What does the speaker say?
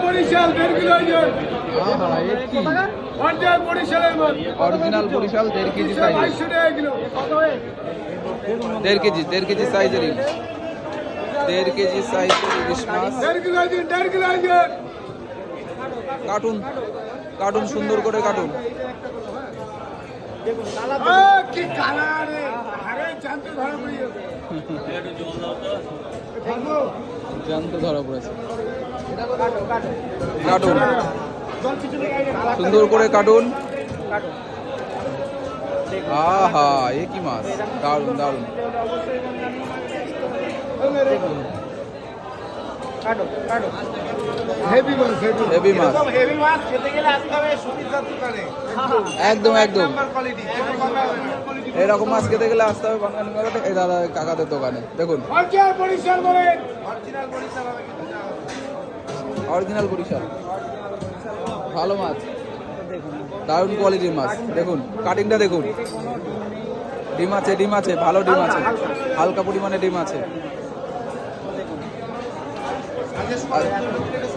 Barishal 1.5 kilo ওজন। আহা এ কি বরিশালের মাছ। অরিজিনাল বরিশাল 1.5 কেজি সাইজ, 2200 টাকা কিলো। 1.5 কেজি সাইজের ইলিশ, 1.5 কেজি সাইজের ইলিশ মাছ। 1.5 কিলো ওজন, 1.5 কিলো ওজন। কার্টুন কার্টুন সুন্দর করে কার্টুন। কি কালার রে, আরে জানতো ধরা পড়ে যাবে। জ্যান্ত ধরা পড়েছে। কার্টুন সুন্দর করে কার্টুন। আহা এ কি মাছ, দারুন দারুন। হেভি মাছ, হেভি মাছ, হেভি মাছ খেতে গেলে আসতে হবে সুবিধার দোকানে। একদম একদম। নাম্বার কোয়ালিটি, কোনো কথা হবে না। এরকম মাছ খেতে গেলে আসতে হবে বাঙালি মেলাতে, এই দাদা কাকাদের দোকানে। দেখুন অরিজিনাল বরিশাল বলে, অরিজিনাল বরিশাল হবে কিন্তু না। অরিজিনাল বরিশাল, ভালো মাছ, দারুণ কোয়ালিটির মাছ। দেখুন কাটিংটা দেখুন, ডিম আছে, ডিম আছে, ভালো ডিম আছে, হালকা পরিমাণে ডিম আছে।